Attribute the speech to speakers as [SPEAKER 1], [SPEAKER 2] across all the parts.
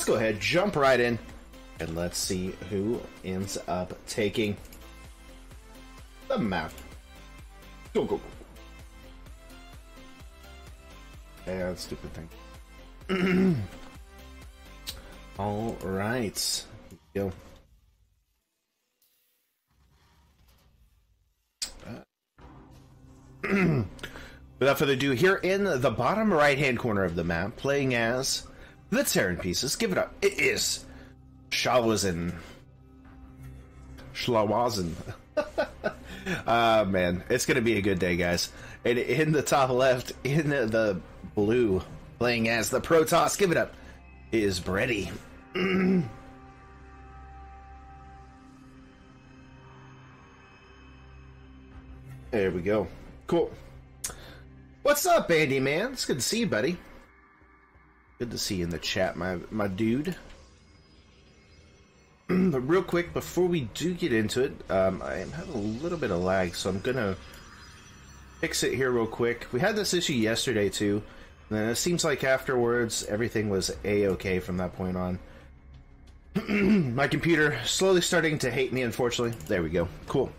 [SPEAKER 1] let's go ahead, jump right in, and let's see who ends up taking the map. Go, go, go. Yeah, that's a stupid thing. All right. Here we go. Without further ado, here in the bottom right-hand corner of the map, playing as the Terran Pieces. Give it up. It is Shlawzen. Man, it's gonna be a good day, guys. And in the top left, in the blue, playing as the Protoss. Give it up. It is BreaDy. There we go. Cool. What's up, Andy, man? It's good to see you, buddy. Good to see you in the chat, my dude. But real quick, before we do get into it, I am having a little bit of lag, so I'm gonna fix it here real quick. We had this issue yesterday, too, and then it seems like afterwards, everything was A-okay from that point on. My computer slowly starting to hate me, unfortunately. There we go. Cool.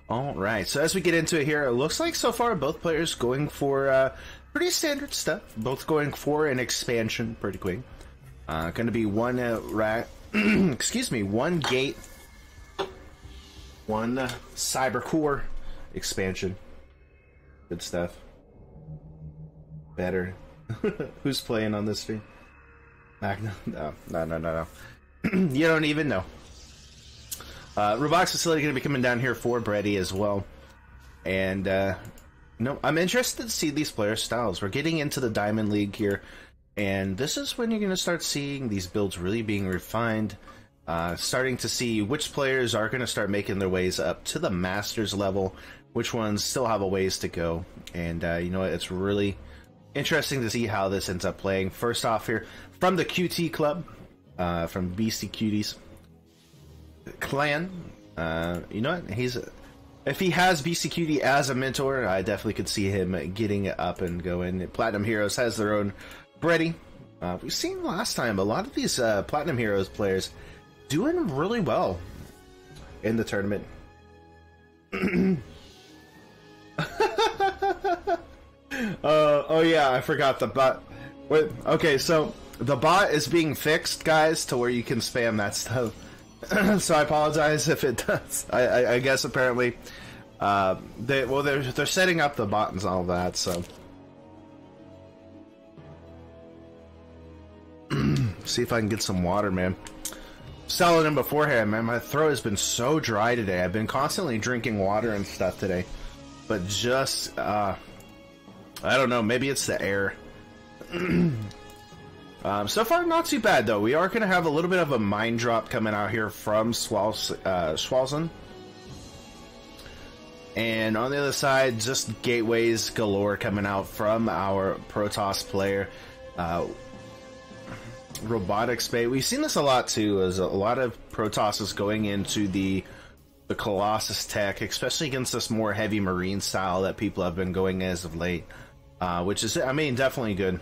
[SPEAKER 1] Alright, so as we get into it here, it looks like so far both players going for pretty standard stuff. Both going for an expansion pretty quick. Going to be one excuse me, one gate, one cyber core expansion. Good stuff. Better. Who's playing on this stream? Magna? No. You don't even know. Robotics Facility going to be coming down here for BreaDy as well. And, no, I'm interested to see these player styles. We're getting into the Diamond League here, and this is when you're going to start seeing these builds really being refined. Starting to see which players are going to start making their ways up to the Masters level, which ones still have a ways to go. And, you know what, it's really interesting to see how this ends up playing. First off here, from the QT Club, from Beastie Cuties Clan, you know what, if he has BCQD as a mentor, I definitely could see him getting up and going. Platinum Heroes has their own BreaDy. We've seen last time a lot of these Platinum Heroes players doing really well in the tournament. Oh yeah, I forgot the bot. Wait, okay, so the bot is being fixed, guys, to where you can spam that stuff. So I apologize if it does. I guess apparently, they're setting up the bot and all that. So see if I can get some water, man. Selling them beforehand, man. My throat has been so dry today. I've been constantly drinking water and stuff today, but just I don't know. Maybe it's the air. So far, not too bad, though. We are going to have a little bit of a mine drop coming out here from Shlawzen. And on the other side, just gateways galore coming out from our Protoss player. Robotics Bay. We've seen this a lot, too, as a lot of Protosses going into the Colossus tech, especially against this more heavy marine style that people have been going as of late. Which is, I mean, definitely good.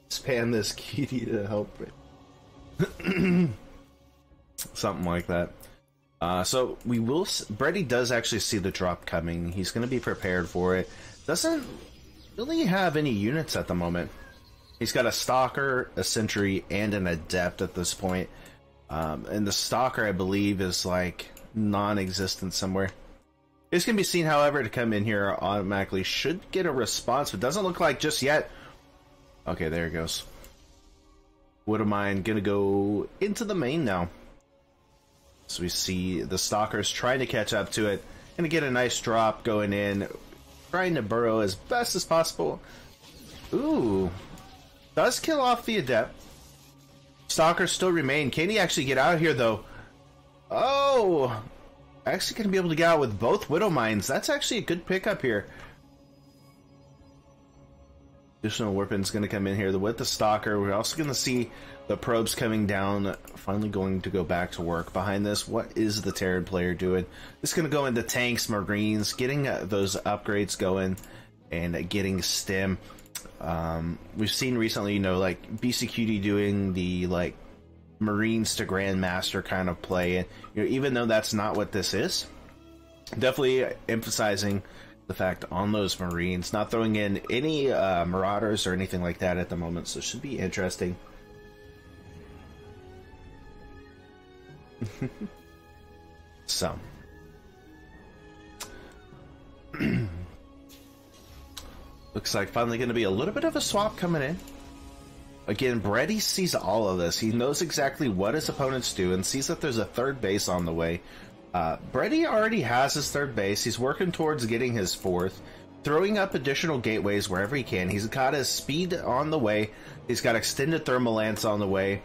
[SPEAKER 1] Spam this kitty to help it. Something like that. So we will. BreaDy does actually see the drop coming. He's going to be prepared for it. Doesn't really have any units at the moment. He's got a Stalker, a Sentry, and an Adept at this point. And the Stalker, I believe, is like non-existent somewhere. It's going to be seen, however, to come in here automatically. Should get a response, but doesn't look like just yet. Okay, there it goes. Would of mine gonna go into the main now. So we see the Stalkers trying to catch up to it. Gonna get a nice drop going in. Trying to burrow as best as possible. Ooh. Does kill off the Adept. Stalkers still remain. Can he actually get out of here, though? Oh! Actually gonna be able to get out with both Widow Mines. That's actually a good pickup here. Additional weapons going to come in here with the Stalker. We're also going to see the probes coming down, finally going to go back to work. Behind this, what is the Terran player doing? It's going to go into tanks, marines, getting those upgrades going, and getting stim. We've seen recently, you know, like BCQD doing the like Marines to Grandmaster kind of play, and you know, even though that's not what this is, definitely emphasizing the fact on those Marines, not throwing in any Marauders or anything like that at the moment, so it should be interesting. So looks like finally going to be a little bit of a swap coming in. Again, BreaDy sees all of this. He knows exactly what his opponents do and sees that there's a third base on the way. BreaDy already has his third base. He's working towards getting his fourth, throwing up additional gateways wherever he can. He's got his speed on the way. He's got extended thermal lance on the way,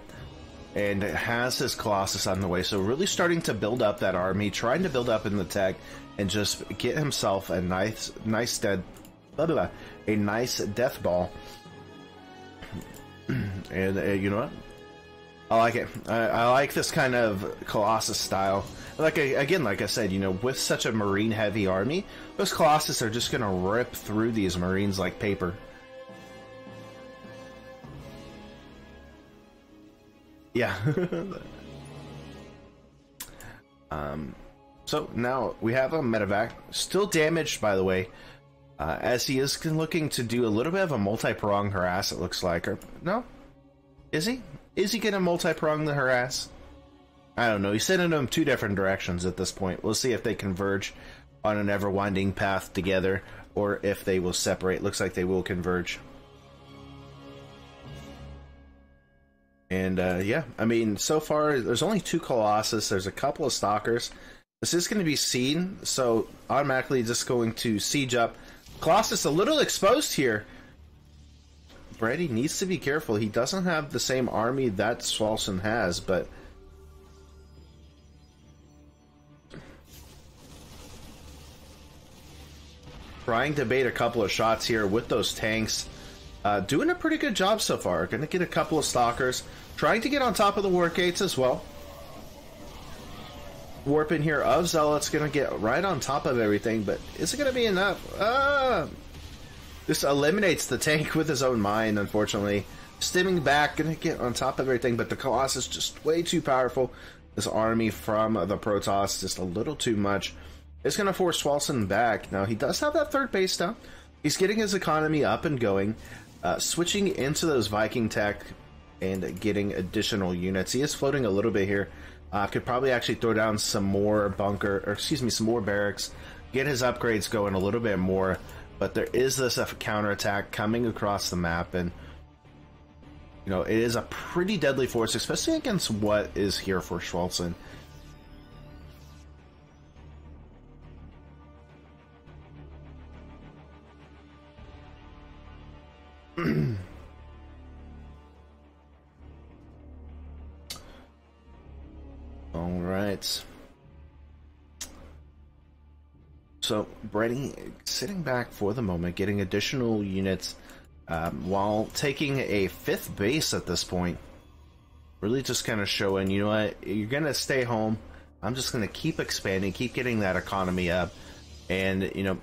[SPEAKER 1] and has his Colossus on the way. So really starting to build up that army, trying to build up in the tech, and just get himself a nice death ball. And you know what? I like it. I like this kind of Colossus style. Like I said, you know, with such a Marine heavy army, those Colossus are just gonna rip through these Marines like paper. Yeah. So now we have a medevac, still damaged by the way, as he is looking to do a little bit of a multi-prong harass, it looks like. Or no? Is he? Is he gonna multi-prong the harass? I don't know. He's sending them two different directions at this point. We'll see if they converge on an ever-winding path together, or if they will separate. Looks like they will converge. And yeah, I mean, so far there's only two Colossus. There's a couple of Stalkers. This is going to be seen, so automatically just going to siege up. Colossus a little exposed here. BreaDy needs to be careful. He doesn't have the same army that Shlawzen has, but trying to bait a couple of shots here with those tanks. Doing a pretty good job so far. Going to get a couple of Stalkers. Trying to get on top of the War Gates as well. Warp in here of Zealots. Going to get right on top of everything, but is it going to be enough? This eliminates the tank with his own mine, unfortunately. Stimming back, going to get on top of everything, but the Colossus just way too powerful. This army from the Protoss just a little too much. It's going to force Shlawzen back. Now, he does have that third base down. He's getting his economy up and going. Switching into those Viking tech and getting additional units. He is floating a little bit here. Could probably actually throw down some more some more barracks. Get his upgrades going a little bit more. But there is this counterattack coming across the map, and you know, it is a pretty deadly force, especially against what is here for Shlawzen. All right. So BreaDy sitting back for the moment, getting additional units while taking a fifth base at this point. Really just kind of showing, you know what, you're going to stay home. I'm just going to keep expanding, keep getting that economy up. And, you know,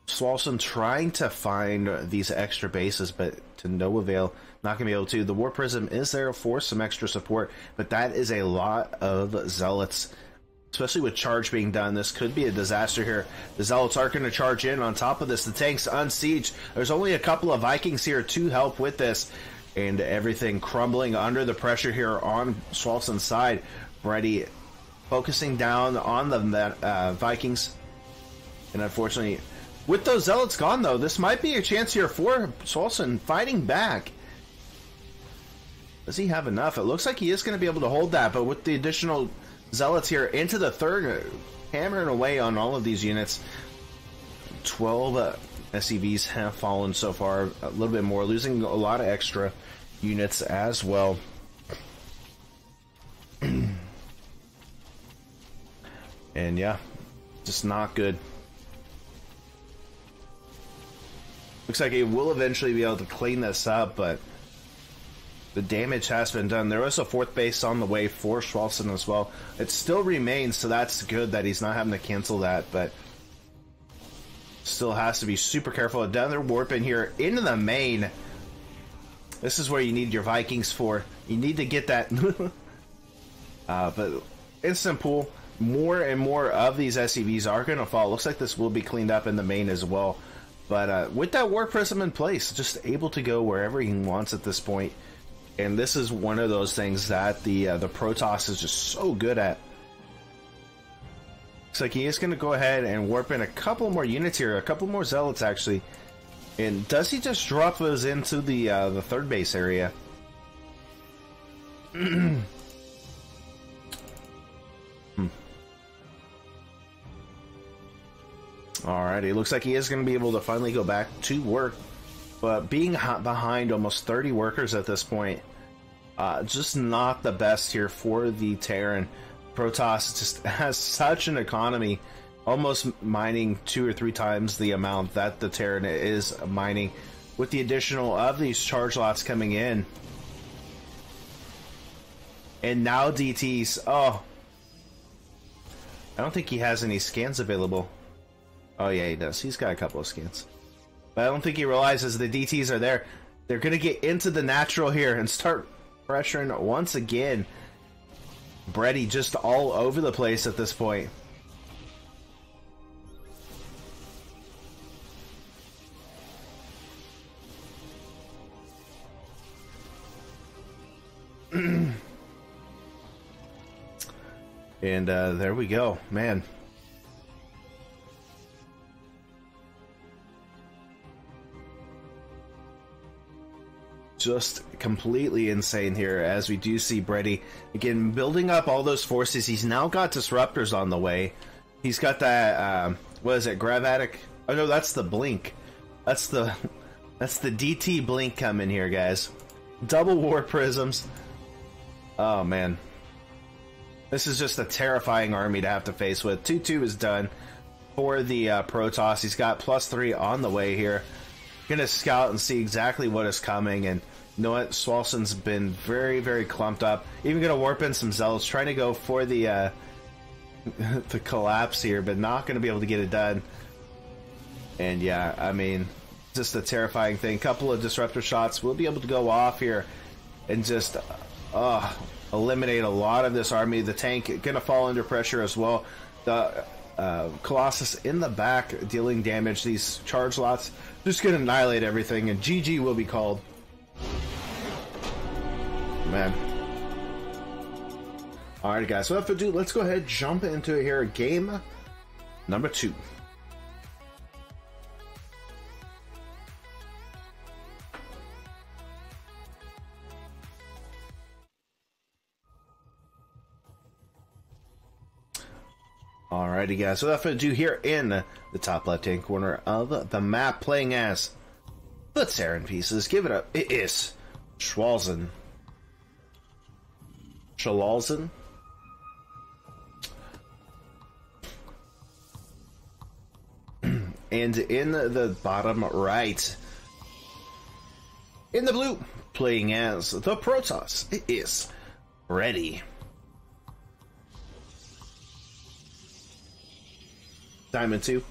[SPEAKER 1] Shlawzen trying to find these extra bases, but to no avail. Not going to be able to. The War Prism is there for some extra support, but that is a lot of Zealots. Especially with charge being done, this could be a disaster here. The Zealots are going to charge in. On top of this, the tanks unsiege. There's only a couple of Vikings here to help with this. And everything crumbling under the pressure here on Shlawzen's side. BreaDy focusing down on the Vikings. And unfortunately, with those Zealots gone, though, this might be a chance here for Shlawzen fighting back. Does he have enough? It looks like he is going to be able to hold that, but with the additional Zealots here into the third, hammering away on all of these units. 12 SCVs have fallen so far, a little bit more, losing a lot of extra units as well. And yeah, just not good. Looks like he will eventually be able to clean this up, but the damage has been done. There was a fourth base on the way for Shlawzen as well. It still remains, so that's good that he's not having to cancel that, but Still has to be super careful. Another warp in here into the main. This is where you need your Vikings for. You need to get that. But instant pool. More and more of these SCVs are going to fall. Looks like this will be cleaned up in the main as well. But with that Warp Prism in place, just able to go wherever he wants at this point. And this is one of those things that the Protoss is just so good at. Looks like he is going to go ahead and warp in a couple more units here, a couple more Zealots actually. And does he just drop those into the third base area? Alrighty, looks like he is going to be able to finally go back to work. But being behind almost 30 workers at this point, just not the best here for the Terran. Protoss just has such an economy, almost mining 2 or 3 times the amount that the Terran is mining, with the additional of these charge lots coming in. And now DTs. Oh, I don't think he has any scans available. Oh yeah, he does. He's got a couple of scans. But I don't think he realizes the DTs are there. They're going to get into the natural here and start pressuring once again. BreaDy just all over the place at this point. And there we go, man. Just completely insane here, as we do see BreaDy again building up all those forces. He's now got disruptors on the way. He's got that what is it, Gravatic? Oh no, that's the blink. That's the DT blink coming here, guys. Double war prisms. Oh man, this is just a terrifying army to have to face with. 2-2 is done for the Protoss. He's got +3 on the way here. Gonna scout and see exactly what is coming, and you know what? Shlawzen's been very, very clumped up. Even gonna warp in some Zealots, trying to go for the the collapse here, but not gonna be able to get it done. And yeah, I mean, just a terrifying thing. Couple of disruptor shots will be able to go off here and just eliminate a lot of this army. The tank gonna fall under pressure as well. The Colossus in the back dealing damage. These charge lots just gonna annihilate everything, and GG will be called. Man. Alright guys, so without further ado, let's go ahead and jump into it here. Game number 2. Alrighty guys, so without further ado, here in the top left hand corner of the map, playing as the Terran pieces, give it up, it is Shlawzen. Shlawzen. And in the bottom right, in the blue, playing as the Protoss, it is BreaDy. Diamond 2.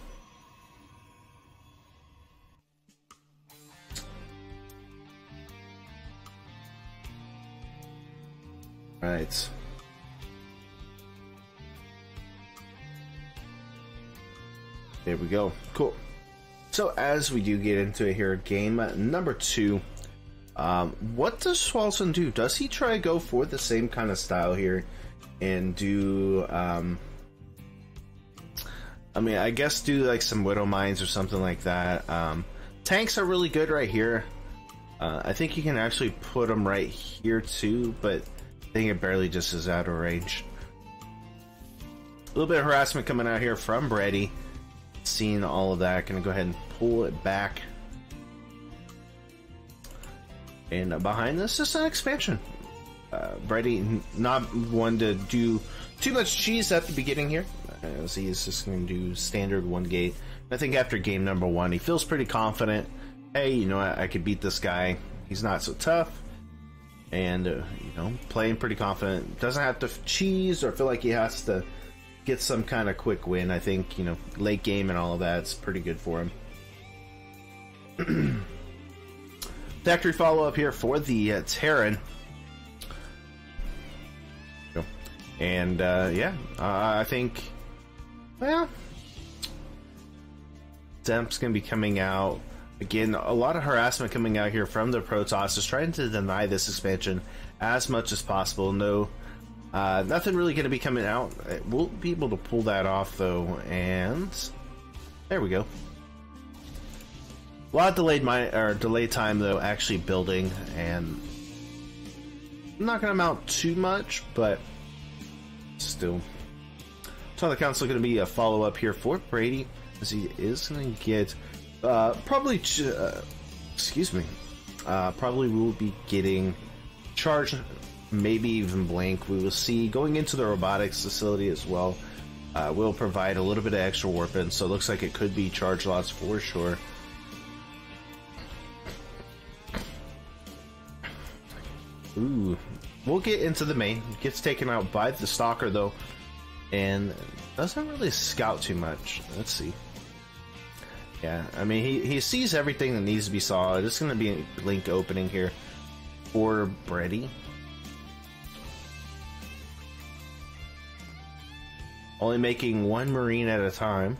[SPEAKER 1] Right. There we go. Cool. So as we do get into it here, game number 2. What does Shlawzen do? Does he try to go for the same kind of style here and do I mean, I guess do like some Widow Mines or something like that. Tanks are really good right here. I think you can actually put them right here too, but I think it barely just is out of range. A little bit of harassment coming out here from BreaDy. Seeing all of that, gonna go ahead and pull it back. And behind this is an expansion. BreaDy not one to do too much cheese at the beginning here, as he is just going to do standard 1 gate. I think after game number 1, he feels pretty confident. Hey, you know, I could beat this guy. He's not so tough. And, you know, playing pretty confident. Doesn't have to cheese or feel like he has to get some kind of quick win. I think, you know, late game and all of that's pretty good for him. Factory follow-up here for the Terran. And, yeah, I think, well, Demp's going to be coming out. Again, a lot of harassment coming out here from the Protoss, just trying to deny this expansion as much as possible. No, nothing really going to be coming out. We'll be able to pull that off, though, and there we go. A lot of delayed time, though, actually building, and not going to amount too much, but still. So the council going to be a follow-up here for BreaDy, as he is going to get probably will be getting charged, maybe even blink. We will see going into the robotics facility as well. Will provide a little bit of extra warp in, so it looks like it could be charge lots for sure. Ooh, we'll get into the main. Gets taken out by the stalker though, and doesn't really scout too much. Let's see. Yeah, I mean he sees everything that needs to be saw. It's going to be a blink opening here for BreaDy. Only making one Marine at a time.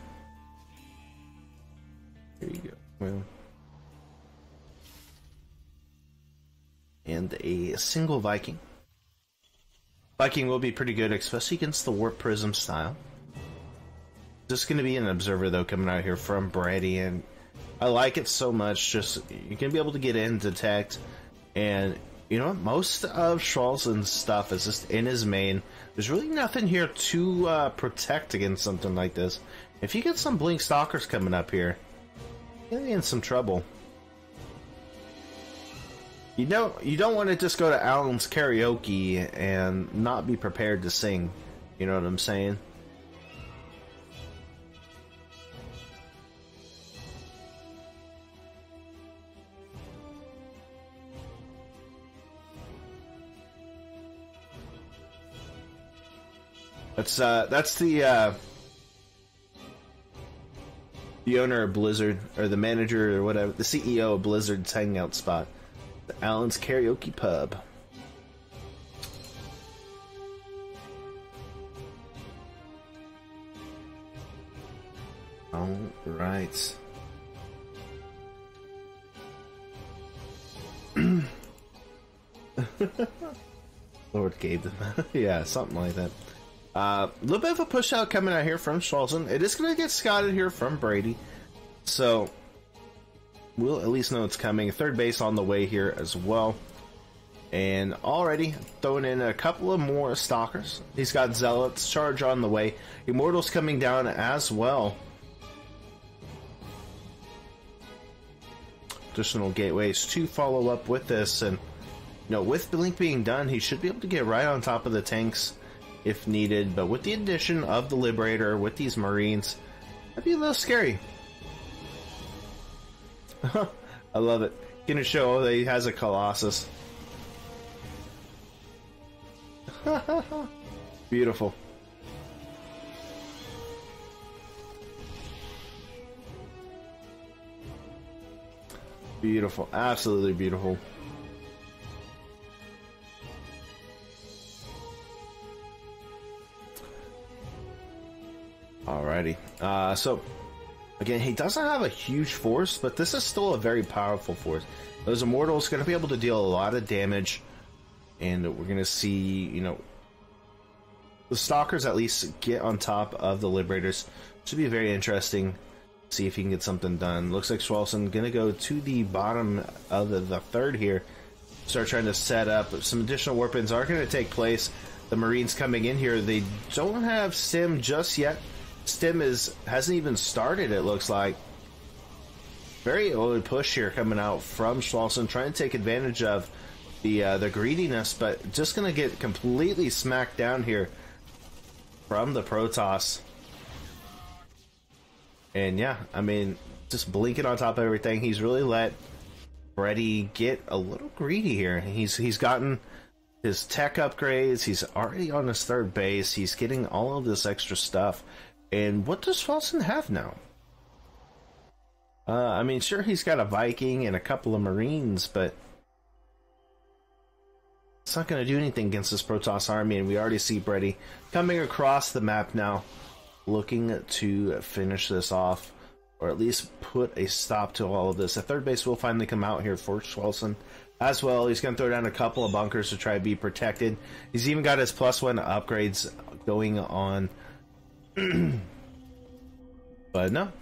[SPEAKER 1] Here you go. Well. And a single Viking. Viking will be pretty good, especially against the Warp Prism style. Just going to be an observer, though, coming out here from BreaDy, and I like it so much. Just, you're going to be able to get in, detect, and, you know what? Most of Shlawzen's stuff is just in his main. There's really nothing here to protect against something like this. If you get some Blink Stalkers coming up here, you're going to be in some trouble. You know, you don't want to just go to Alan's karaoke and not be prepared to sing. You know what I'm saying? That's the owner of Blizzard, or the manager, or whatever, the CEO of Blizzard's hangout spot. Alan's Karaoke Pub. All right. Lord gave them. Yeah, something like that. A little bit of a push out coming out here from Shlawzen. It is going to get scouted here from BreaDy. So we'll at least know it's coming. Third base on the way here as well. And already throwing in a couple of more stalkers. He's got Zealots, Charge on the way. Immortals coming down as well. Additional gateways to follow up with this. And, you know, with Blink being done, he should be able to get right on top of the tanks if needed. But with the addition of the Liberator, with these Marines, that'd be a little scary. I love it. Gonna show that he has a Colossus. Beautiful. Beautiful. Absolutely beautiful. Alrighty. So again, he doesn't have a huge force, but this is still a very powerful force. Those Immortals going to be able to deal a lot of damage, and we're going to see, you know, the Stalkers at least get on top of the Liberators. Should be very interesting. See if he can get something done. Looks like Shlawzen going to go to the bottom of the third here. Start trying to set up. Some additional warp-ins are going to take place. The Marines coming in here, they don't have Stim just yet. Stim hasn't even started, it looks like. Very early push here coming out from Shlawzen, trying to take advantage of the greediness, but just going to get completely smacked down here from the Protoss. And yeah, I mean, just blinking on top of everything. He's really let BreaDy get a little greedy here. He's gotten his tech upgrades. He's already on his third base. He's getting all of this extra stuff. And what does Shlawzen have now? I mean, sure, he's got a Viking and a couple of Marines, but it's not going to do anything against this Protoss army. And we already see BreaDy coming across the map now, looking to finish this off, or at least put a stop to all of this. The third base will finally come out here for Shlawzen as well. He's going to throw down a couple of bunkers to try to be protected. He's even got his +1 upgrades going on. But no.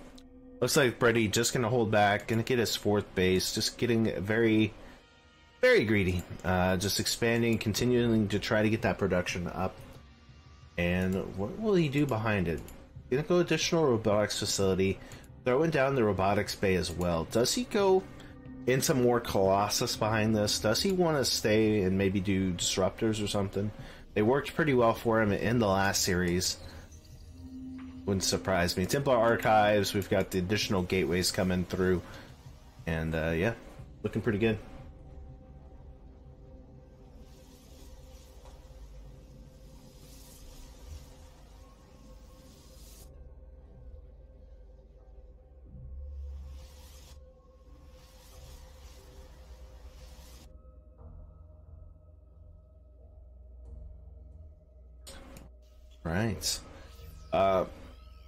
[SPEAKER 1] Looks like BreaDy just going to hold back, going to get his fourth base, just getting very, very greedy. Just expanding, continuing to try to get that production up. And what will he do behind it? Going to go additional robotics facility, throwing down the robotics bay as well. Does he go into more Colossus behind this? Does he want to stay and maybe do disruptors or something? They worked pretty well for him in the last series. Wouldn't surprise me. Templar Archives, we've got the additional gateways coming through. And yeah, looking pretty good. Right.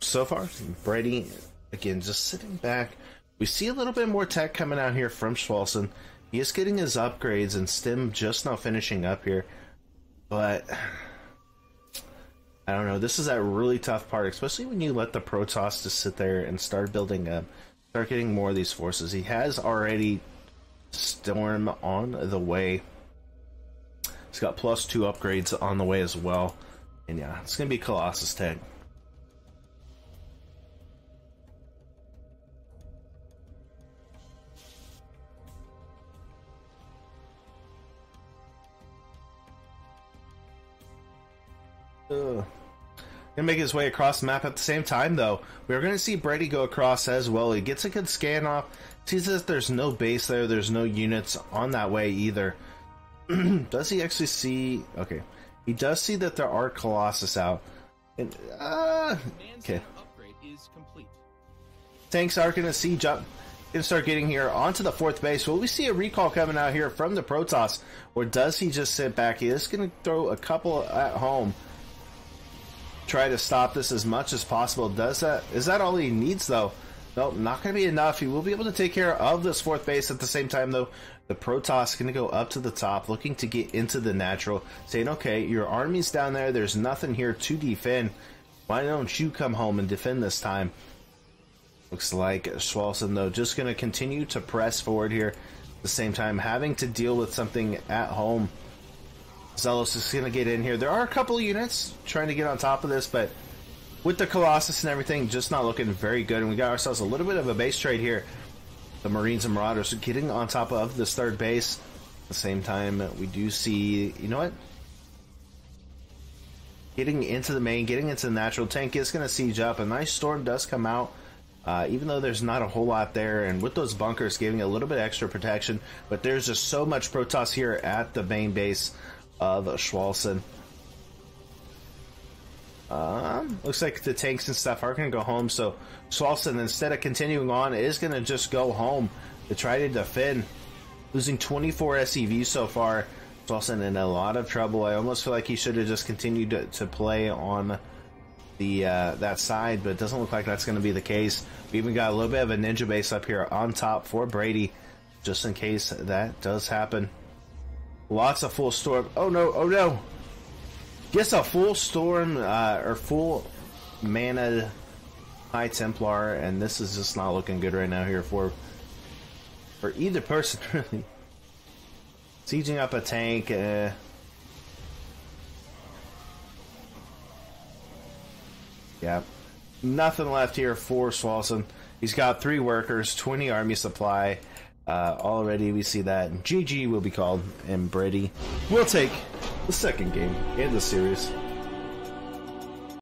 [SPEAKER 1] So far, BreaDy, again, just sitting back. We see a little bit more tech coming out here from Shlawzen. He is getting his upgrades, and Stim just now finishing up here. But I don't know. This is a really tough part, especially when you let the Protoss just sit there and start building up, start getting more of these forces. He has already Storm on the way. He's got +2 upgrades on the way as well. And yeah, it's going to be Colossus tech. Gonna make his way across the map at the same time, though. We're going to see BreaDy go across as well. He gets a good scan off. Sees that there's no base there. There's no units on that way either. Does he actually see... Okay. He does see that there are Colossus out. And, okay. Tanks are going to siege up. Going to start getting here onto the fourth base. Will we see a recall coming out here from the Protoss? Or does he just sit back? He is going to throw a couple at home. Try to stop this as much as possible. Is that all he needs, though? Nope, not going to be enough. He will be able to take care of this fourth base at the same time, though. The Protoss going to go up to the top, looking to get into the natural, saying, okay, your army's down there. There's nothing here to defend. Why don't you come home and defend this time? Looks like Shlawzen, though, just going to continue to press forward here. At the same time, having to deal with something at home. Zealous is going to get in here. There are a couple units trying to get on top of this, but with the Colossus and everything, just not looking very good. And we got ourselves a little bit of a base trade here. The Marines and Marauders getting on top of this third base. At the same time, we do see, you know what? Getting into the main, getting into the natural. Tank is going to siege up. A nice storm does come out, even though there's not a whole lot there. And with those bunkers giving a little bit extra protection. But there's just so much Protoss here at the main base of Shlawzen. Looks like the tanks and stuff are going to go home, so Shlawzen, instead of continuing on, is going to just go home to try to defend. Losing 24 SCVs so far. Shlawzen in a lot of trouble. I almost feel like he should have just continued to play on the that side, but it doesn't look like that's going to be the case. We even got a little bit of a ninja base up here on top for BreaDy, just in case that does happen. Lots of full storm. Oh no, oh no! Gets a full storm, or full mana High Templar, and this is just not looking good right now here for either person, really. Sieging up a tank, yeah. Nothing left here for Shlawzen. He's got 3 workers, 20 army supply. Already we see that GG will be called, and BreaDy will take the second game in the series.